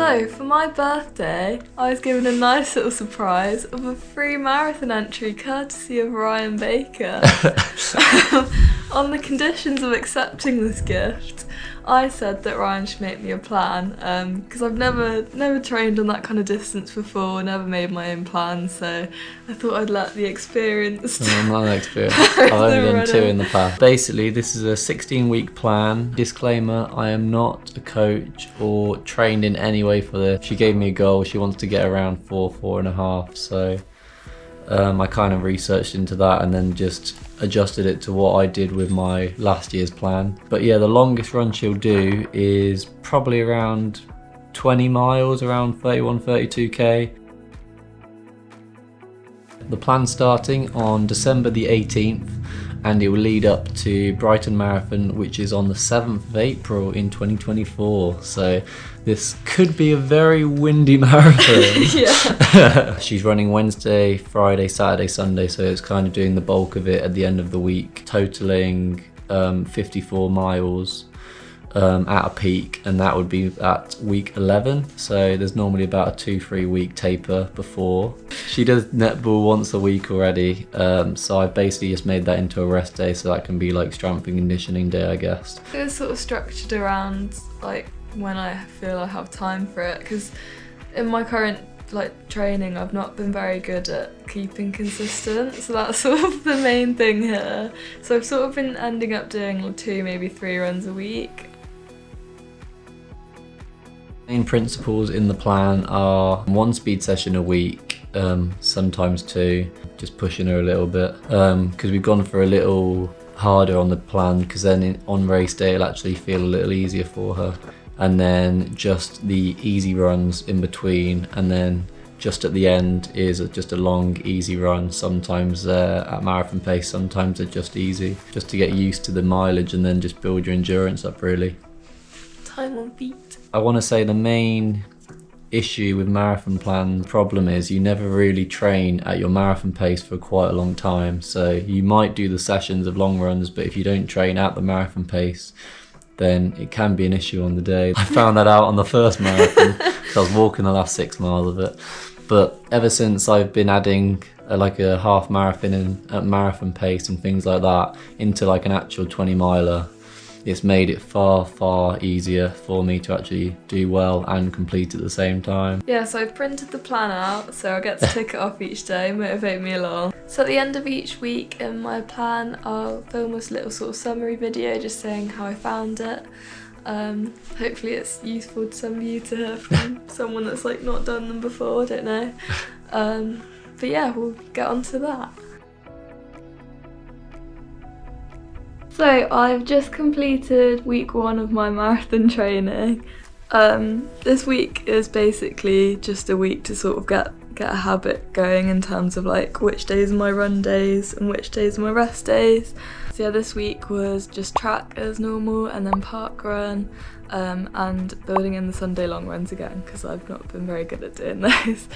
So, for my birthday, I was given a nice little surprise of a free marathon entry courtesy of Ryan Baker. On the conditions of accepting this gift, I said that Ryan should make me a plan, because I've never trained on that kind of distance before, never made my own plans, so I thought I'd let the experienced... I'm not an expert. I've only done 2 in the past. Basically, this is a 16-week plan. Disclaimer, I am not a coach or trained in any way for this. She gave me a goal, she wants to get around 4.5, so I kind of researched into that and then just adjusted it to what I did with my last year's plan. But yeah, the longest run she'll do is probably around 20 miles, around 31, 32k. The plan's starting on December the 18th and it will lead up to Brighton Marathon, which is on the 7th of April in 2024. So this could be a very windy marathon. Yeah. She's running Wednesday, Friday, Saturday, Sunday, so it's kind of doing the bulk of it at the end of the week, totaling 54 miles at a peak, and that would be at week 11. So there's normally about a 2-3 week taper before. She does netball once a week already, so I basically just made that into a rest day, so that can be like strength and conditioning day, I guess. It was sort of structured around like when I feel I have time for it, because in my current training I've not been very good at keeping consistent, so that's sort of the main thing here. So I've sort of been ending up doing 2, maybe 3 runs a week. Main principles in the plan are 1 speed session a week, sometimes 2, just pushing her a little bit, because we've gone for a little harder on the plan, because then on race day it'll actually feel a little easier for her. And then just the easy runs in between, and then just at the end is just a long easy run. Sometimes at marathon pace, sometimes they're just easy, just to get used to the mileage and then just build your endurance up really. Time on beat. I want to say the main issue with marathon plan problem is you never really train at your marathon pace for quite a long time. So you might do the sessions of long runs, but if you don't train at the marathon pace, then it can be an issue on the day. I found that out on the first marathon because I was walking the last 6 miles of it. But ever since I've been adding like a half marathon and at marathon pace and things like that into like an actual 20 miler, it's made it far easier for me to actually do well and complete at the same time. Yeah, so I've printed the plan out, so I get to tick it off each day, motivate me along. So at the end of each week in my plan, I'll film this little sort of summary video just saying how I found it. Hopefully it's useful to some of you to hear from someone that's not done them before, I don't know. But yeah, we'll get on to that. So I've just completed week 1 of my marathon training. This week is basically just a week to sort of get a habit going in terms of which days are my run days and which days are my rest days. So yeah, this week was just track as normal and then park run, and building in the Sunday long runs again because I've not been very good at doing those.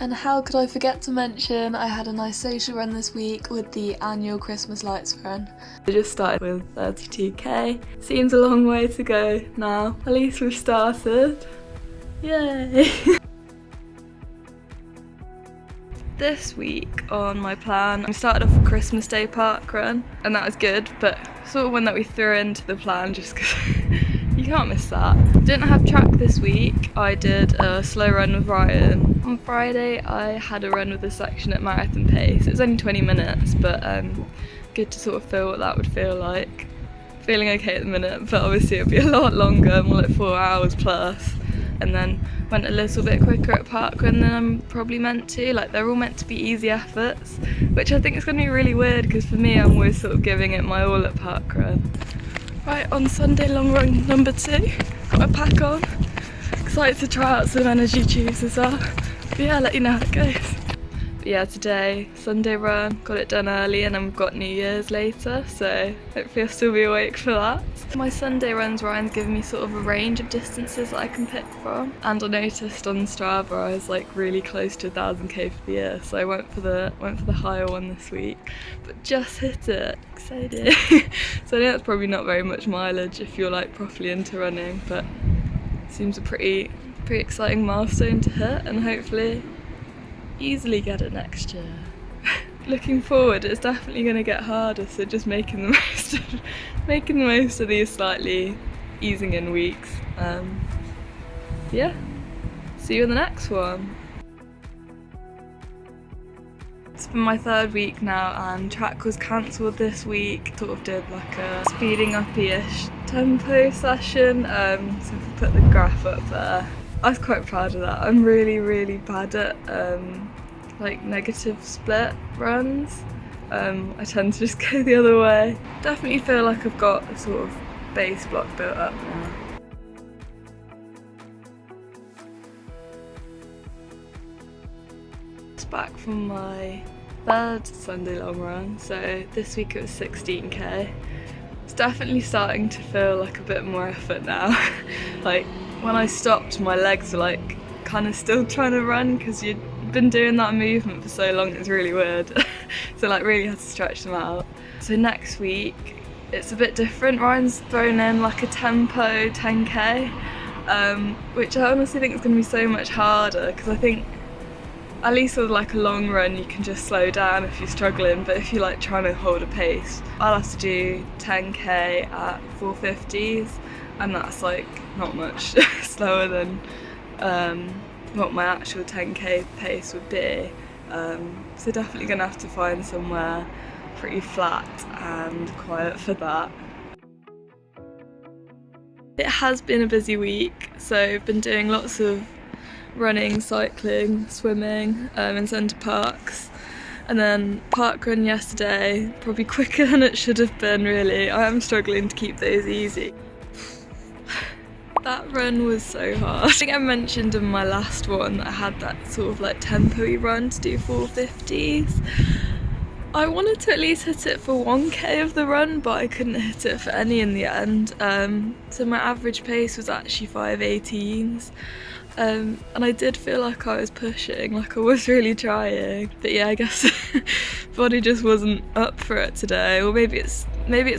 And how could I forget to mention I had a nice social run this week with the annual Christmas lights run. I just started with 32k. Seems a long way to go now. At least we've started. Yay! This week on my plan, I started off a Christmas Day park run, and that was good, but sort of one that we threw into the plan just because you can't miss that. Didn't have track this week. I did a slow run with Ryan. On Friday I had a run with a section at marathon pace. It was only 20 minutes, but good to sort of feel what that would feel like. Feeling okay at the minute, but obviously it'll be a lot longer, more like 4 hours plus. And then went a little bit quicker at parkrun than I'm probably meant to. They're all meant to be easy efforts, which I think is going to be really weird because for me I'm always sort of giving it my all at parkrun. Right, on Sunday long run number 2, got my pack on. Excited to try out some energy tubes as well. But yeah, I'll let you know how it goes. But yeah, today, Sunday run, got it done early and then we've got New Year's later, so hopefully I'll still be awake for that. My Sunday runs, Ryan's given me sort of a range of distances that I can pick from, and I noticed on Strava I was really close to 1000k for the year, so I went for the higher one this week, but just hit it. Excited. So I know that's probably not very much mileage if you're properly into running, but seems a pretty exciting milestone to hit, and hopefully easily get it next year. Looking forward, it's definitely going to get harder, so just making the most of these slightly easing in weeks. Yeah, see you in the next one. It's been my 3rd week now, and track was cancelled this week. Sort of did like a speeding up-ish tempo session, so if I put the graph up there, I was quite proud of that. I'm really bad at like negative split runs. I tend to just go the other way. Definitely feel like I've got a sort of base block built up now. It's back from my 3rd Sunday long run, so this week it was 16k. It's definitely starting to feel like a bit more effort now. Like when I stopped, my legs were like kind of still trying to run because you'd been doing that movement for so long, it's really weird. So like really had to stretch them out. So next week it's a bit different. Ryan's thrown in like a tempo 10k, which I honestly think is going to be so much harder, because I think at least with like a long run you can just slow down if you're struggling, but if you're like trying to hold a pace, I'll have to do 10k at 450s, and that's like not much slower than what my actual 10k pace would be. So definitely gonna have to find somewhere pretty flat and quiet for that. It has been a busy week, so I've been doing lots of running, cycling, swimming in centre parks, and then park run yesterday, probably quicker than it should have been really. I am struggling to keep those easy. That run was so hard. I think I mentioned in my last one that I had that sort of like tempo-y run to do 450s. I wanted to at least hit it for 1k of the run, but I couldn't hit it for any in the end. So my average pace was actually 5:18s. And I did feel like I was pushing, like I was really trying. But yeah, I guess body just wasn't up for it today. Or maybe it's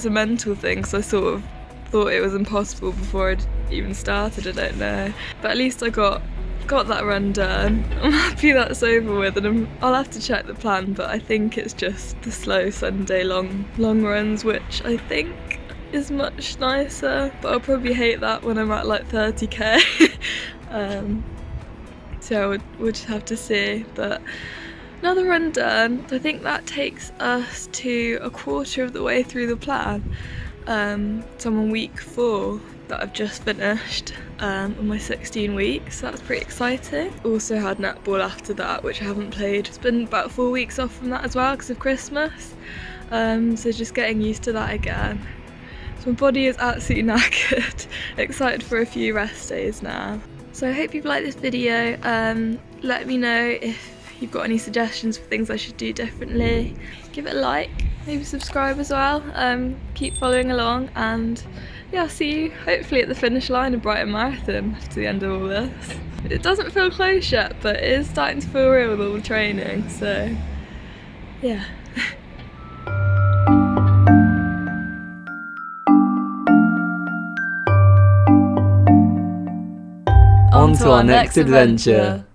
a mental thing, because I sort of thought it was impossible before I'd even started, I don't know. But at least I got that run done. I'm happy that's over with, and I'll have to check the plan, but I think it's just the slow Sunday long runs, which I think is much nicer, but I'll probably hate that when I'm at like 30k. So we'll just have to see. But another run done. I think that takes us to a quarter of the way through the plan. So I'm on week 4 that I've just finished on my 16 weeks, so that's pretty exciting. Also had netball after that, which I haven't played. It's been about 4 weeks off from that as well because of Christmas, so just getting used to that again. So my body is absolutely knackered. Excited for a few rest days now. So I hope you've liked this video. Let me know if you've got any suggestions for things I should do differently. Give it a like, maybe subscribe as well. Keep following along, and yeah, I'll see you hopefully at the finish line of Brighton Marathon after the end of all this. It doesn't feel close yet, but it is starting to feel real with all the training, so yeah. On to our next adventure.